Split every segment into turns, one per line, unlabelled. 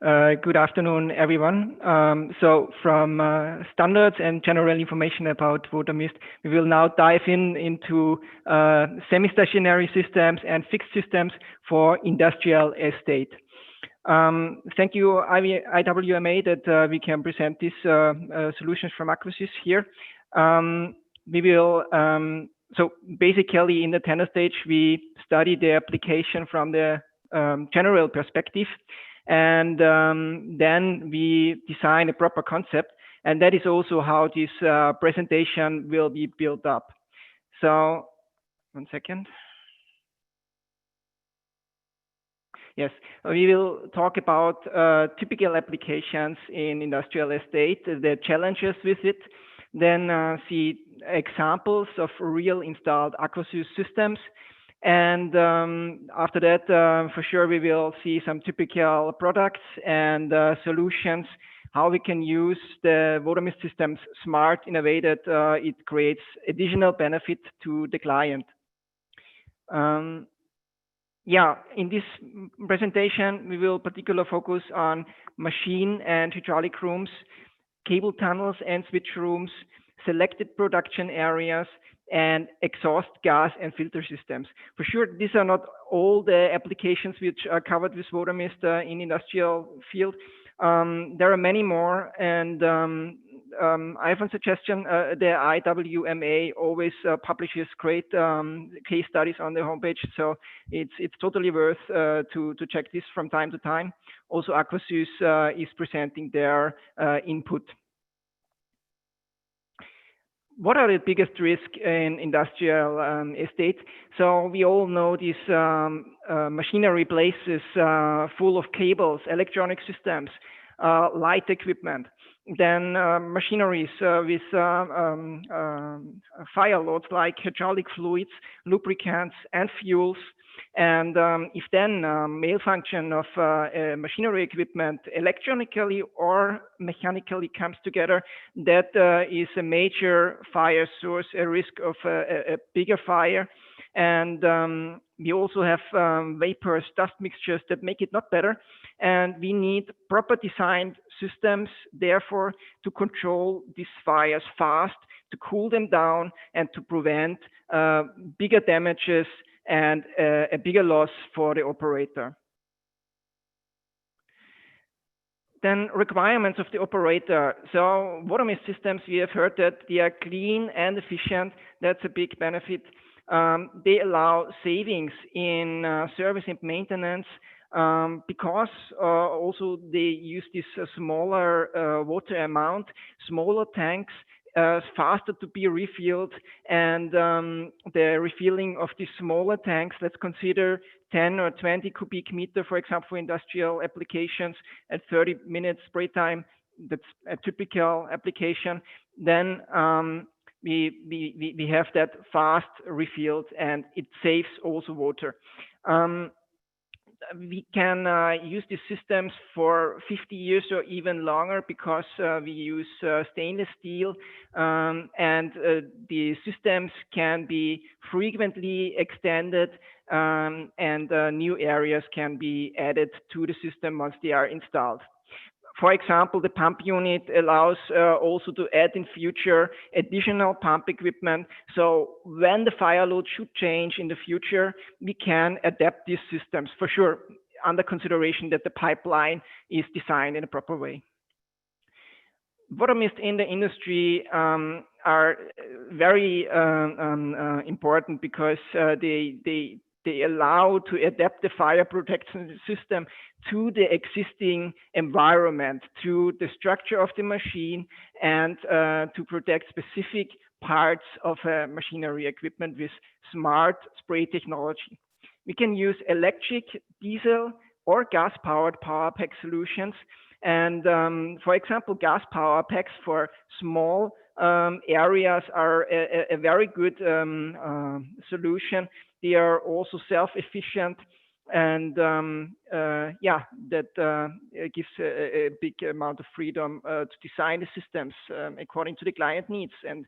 Good afternoon, everyone. So from standards and general information about water mist, we will now dive into semi-stationary systems and fixed systems for industrial estate. Thank you, IWMA, that we can present these solutions from Aquasys here. We will, so basically in the tender stage, we study the application from the general perspective. And then we design a proper concept, and that is also how this presentation will be built up. So, 1 second. Yes, we will talk about typical applications in industrial estate, the challenges with it, then see examples of real installed Aquasys systems. And after that, for sure, we will see some typical products and solutions, how we can use the water mist systems smart in a way that it creates additional benefit to the client. Yeah, in this presentation, we will particularly focus on machine and hydraulic rooms, cable tunnels and switch rooms, selected production areas, and exhaust gas and filter systems. For sure, these are not all the applications which are covered with water mist in industrial field. There are many more, and I have a suggestion. The IWMA always publishes great case studies on their homepage, so it's totally worth to check this from time to time. Also, Aquasys is presenting their input. What are the biggest risks in industrial estate? So we all know this machinery places full of cables, electronic systems, light equipment, then machineries with fire loads like hydraulic fluids, lubricants, and fuels. And if then malfunction of machinery equipment electronically or mechanically comes together, that is a major fire source, a risk of a bigger fire. And we also have vapors, dust mixtures that make it not better. And we need proper designed systems, therefore, to control these fires fast, to cool them down, and to prevent bigger damages and a bigger loss for the operator. Then requirements of the operator. So water mist systems, we have heard that they are clean and efficient. That's a big benefit. They allow savings in service and maintenance because also they use this smaller water amount, smaller tanks, faster to be refilled, and the refilling of these smaller tanks, let's consider 10 or 20 cubic meter, for example, for industrial applications at 30 minutes spray time. That's a typical application. Then we have that fast refilled, and it saves also water. We can use these systems for 50 years or even longer because we use stainless steel, and the systems can be frequently extended, and new areas can be added to the system once they are installed. For example, the pump unit allows also to add in future additional pump equipment. So when the fire load should change in the future, we can adapt these systems, for sure, under consideration that the pipeline is designed in a proper way. Water mist in the industry are very important because they allow to adapt the fire protection system to the existing environment, to the structure of the machine, and to protect specific parts of machinery equipment with smart spray technology. We can use electric, diesel, or gas-powered power pack solutions. And for example, gas power packs for small areas are a very good solution. They are also self-efficient, and yeah, that gives a big amount of freedom to design the systems according to the client needs. And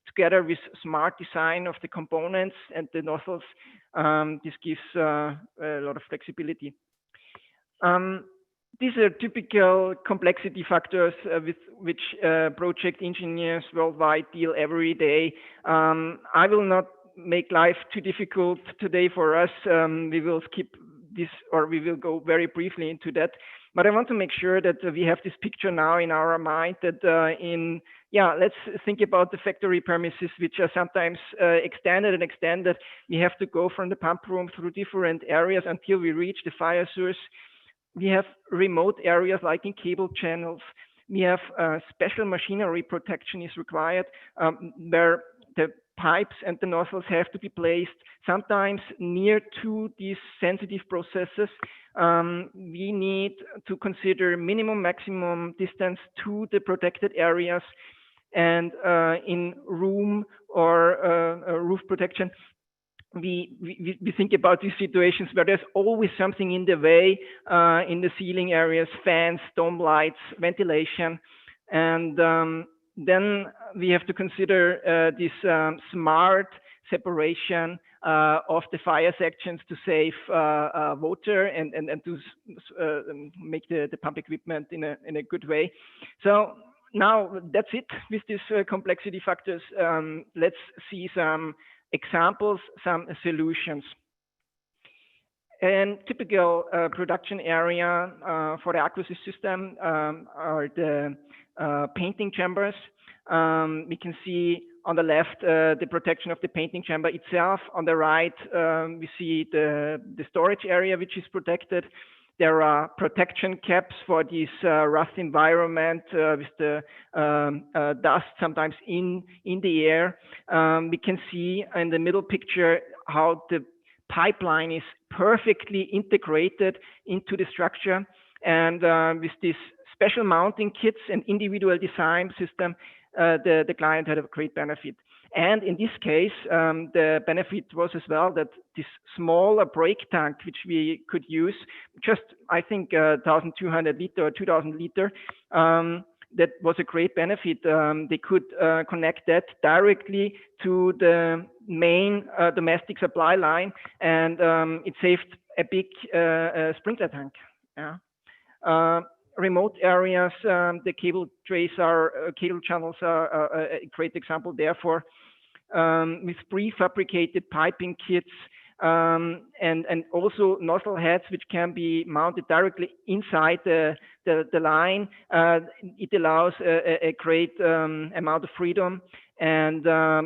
together with smart design of the components and the nozzles, this gives a lot of flexibility. These are typical complexity factors with which project engineers worldwide deal every day. I will not make life too difficult today for us. We will skip this, or we will go very briefly into that. But I want to make sure that we have this picture now in our mind that let's think about the factory premises, which are sometimes extended and extended. We have to go from the pump room through different areas until we reach the fire source. We have remote areas like in cable channels. We have special machinery protection is required, where the pipes and the nozzles have to be placed sometimes near to these sensitive processes. We need to consider minimum, maximum distance to the protected areas, and in room or roof protection, we think about these situations where there's always something in the way in the ceiling areas, fans, dome lights, ventilation, and then we have to consider this smart separation of the fire sections to save water and to make the pump equipment in a good way. So now that's it with these complexity factors. Let's see some examples, some solutions. And typical production area for the Aquasys system are the painting chambers. We can see on the left the protection of the painting chamber itself. On the right, we see the storage area which is protected. There are protection caps for this rough environment with the dust sometimes in the air. We can see in the middle picture how the pipeline is perfectly integrated into the structure, and with this special mounting kits and individual design system, the client had a great benefit. And in this case, the benefit was as well that this smaller brake tank, which we could use, just I think 1,200 liter or 2,000 liter, that was a great benefit. They could connect that directly to the main domestic supply line, and it saved a big sprinkler tank. Yeah. Remote areas, the cable trays cable channels are a great example. Therefore, with prefabricated piping kits and also nozzle heads, which can be mounted directly inside the line, it allows a great amount of freedom. And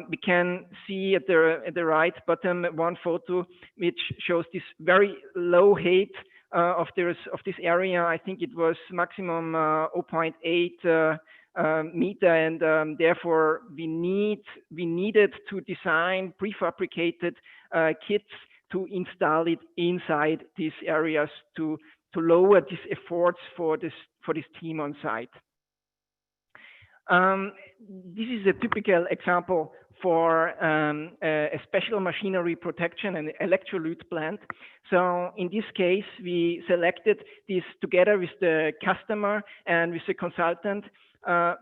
we can see at the right bottom one photo which shows this very low height of this area. I think it was maximum 0.8 meter, and therefore we needed to design prefabricated kits to install it inside these areas to lower these efforts for this team on site. This is a typical example for a special machinery protection and electrolyte plant. So in this case, we selected this together with the customer and with the consultant.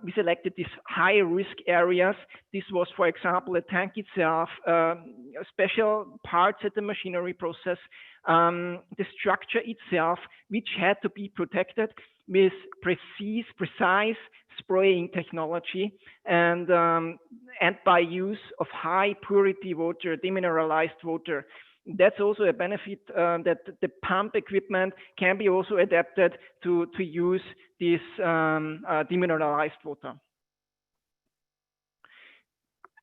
We selected these high risk areas. This was, for example, a tank itself, special parts at the machinery process, the structure itself, which had to be protected with precise spraying technology, and by use of high purity water, demineralized water. That's also a benefit, that the pump equipment can be also adapted to use this demineralized water.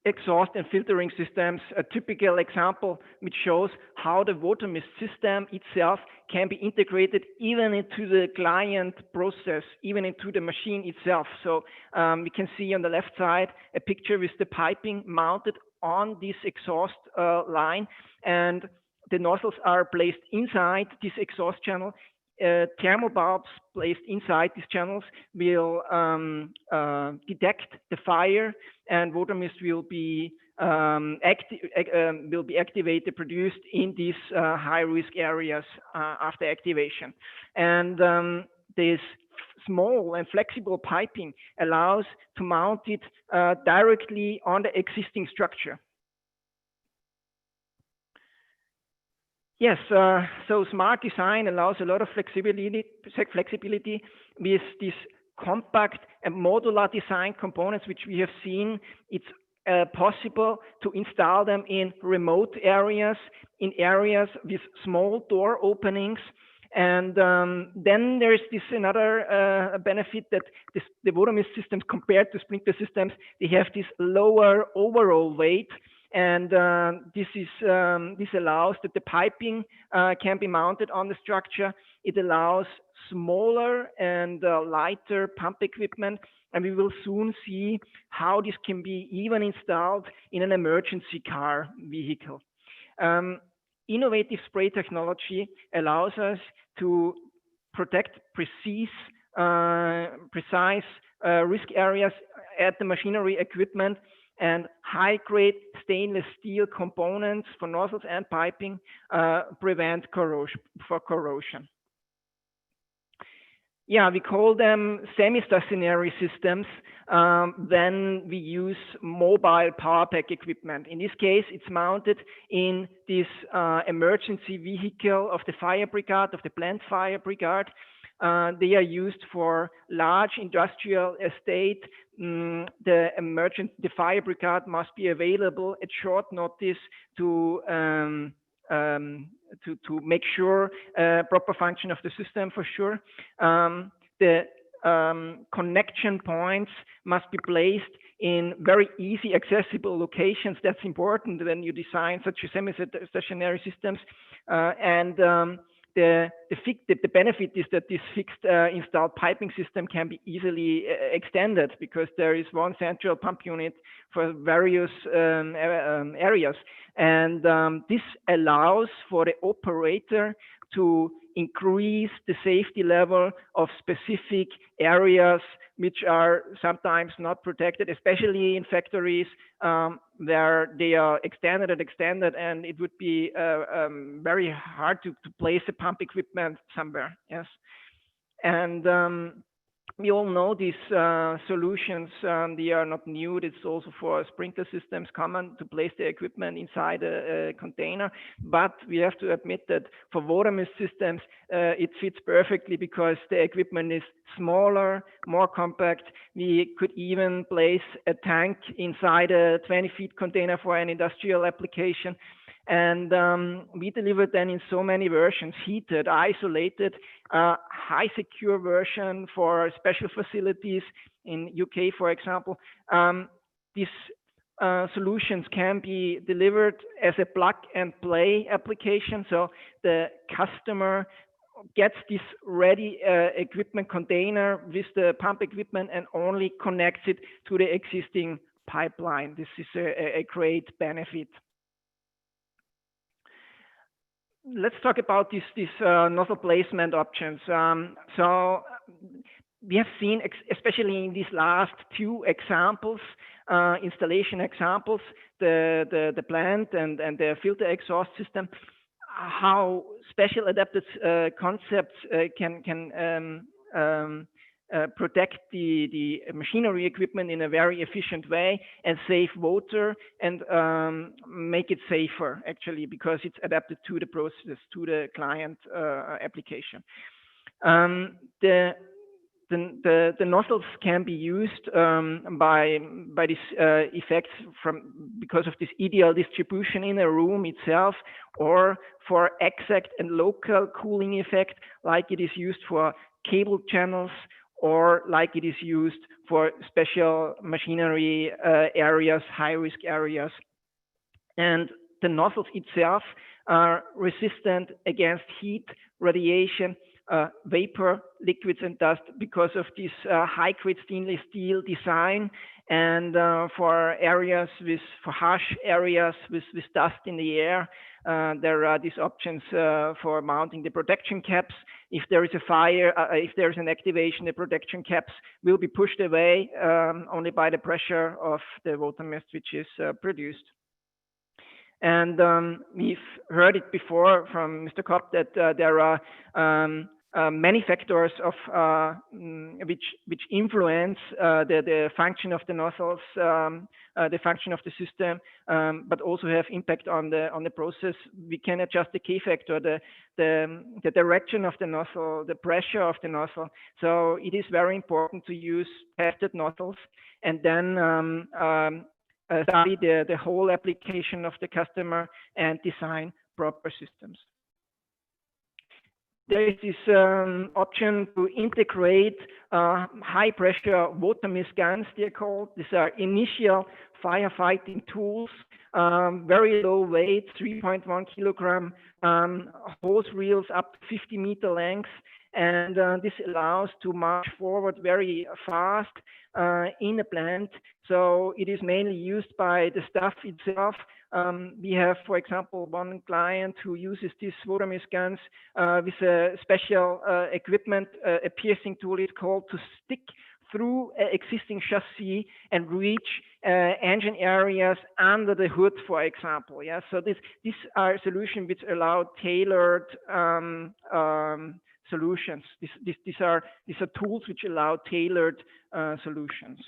Exhaust and filtering systems, a typical example which shows how the water mist system itself can be integrated even into the client process, even into the machine itself. So we can see on the left side a picture with the piping mounted on this exhaust line, and the nozzles are placed inside this exhaust channel. Thermal bulbs placed inside these channels will detect the fire, and water mist will be activated, produced in these high-risk areas after activation. And this small and flexible piping allows to mount it directly on the existing structure. Yes, so smart design allows a lot of flexibility with these compact and modular design components, which we have seen. It's possible to install them in remote areas, in areas with small door openings. And then there's this another benefit that the water mist systems compared to sprinkler systems, they have this lower overall weight. And this allows that the piping can be mounted on the structure. It allows smaller and lighter pump equipment, and we will soon see how this can be even installed in an emergency car vehicle. Innovative spray technology allows us to protect precise risk areas at the machinery equipment, and high-grade stainless steel components for nozzles and piping prevent corrosion. Yeah, we call them semi-stationary systems. Then we use mobile power pack equipment. In this case, it's mounted in this emergency vehicle of the fire brigade, of the plant fire brigade. They are used for large industrial estate. The fire brigade must be available at short notice to make sure proper function of the system for sure. The connection points must be placed in very easy accessible locations. That's important when you design such a semi-stationary systems. The benefit is that this fixed installed piping system can be easily extended because there is one central pump unit for various areas. And this allows for the operator to increase the safety level of specific areas which are sometimes not protected, especially in factories where they are extended, and it would be very hard to place a pump equipment somewhere. Yes, and we all know these solutions. They are not new. It's also for sprinkler systems common to place the equipment inside a container. But we have to admit that for water mist systems, it fits perfectly because the equipment is smaller, more compact. We could even place a tank inside a 20-feet container for an industrial application. And we delivered then in so many versions: heated, isolated, high secure version for special facilities in UK, for example. These solutions can be delivered as a plug and play application. So the customer gets this ready equipment container with the pump equipment and only connects it to the existing pipeline. This is a great benefit. Let's talk about these nozzle placement options. So we have seen, especially in these last two examples, installation examples, the plant and the filter exhaust system, how special adapted concepts can protect the machinery equipment in a very efficient way and save water and make it safer, actually, because it's adapted to the process, to the client application. The nozzles can be used by these effects because of this ideal distribution in a room itself, or for exact and local cooling effect, like it is used for cable channels, or like it is used for special machinery areas, high-risk areas. And the nozzles itself are resistant against heat, radiation, vapor, liquids, and dust because of this high-grade stainless steel design. And for harsh areas with dust in the air, there are these options for mounting the protection caps. If there is a fire, if there is an activation, the protection caps will be pushed away only by the pressure of the water mist which is produced. And we've heard it before from Mr. Kopp that there are many factors of which influence the function of the nozzles, the function of the system, but also have impact on the process. We can adjust the K factor, the direction of the nozzle, the pressure of the nozzle. So it is very important to use tested nozzles and then study the whole application of the customer and design proper systems. There is this option to integrate high pressure water mist guns, they're called. These are initial firefighting tools, very low weight, 3.1 kilogram, hose reels up to 50-meter length. And this allows to march forward very fast in a plant. So it is mainly used by the staff itself. We have, for example, one client who uses these water mist guns with a special equipment, a piercing tool is called, to stick through existing chassis and reach engine areas under the hood, for example. Yeah, so these are solutions which allow tailored solutions. These are tools which allow tailored solutions.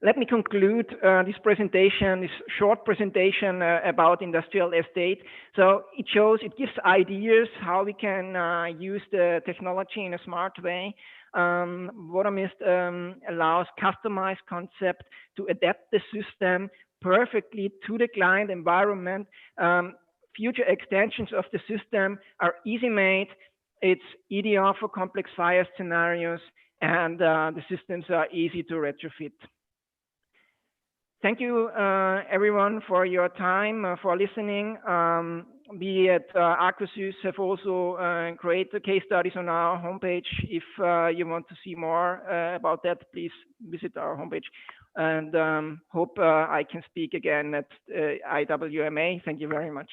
Let me conclude this presentation, this short presentation about industrial estate. So it gives ideas how we can use the technology in a smart way. Water mist allows customized concept to adapt the system perfectly to the client environment. Future extensions of the system are easy made. It's EDR for complex fire scenarios, and the systems are easy to retrofit. Thank you, everyone, for your time, for listening. We at Aquasys have also created case studies on our homepage. If you want to see more about that, please visit our homepage. And hope I can speak again at IWMA. Thank you very much.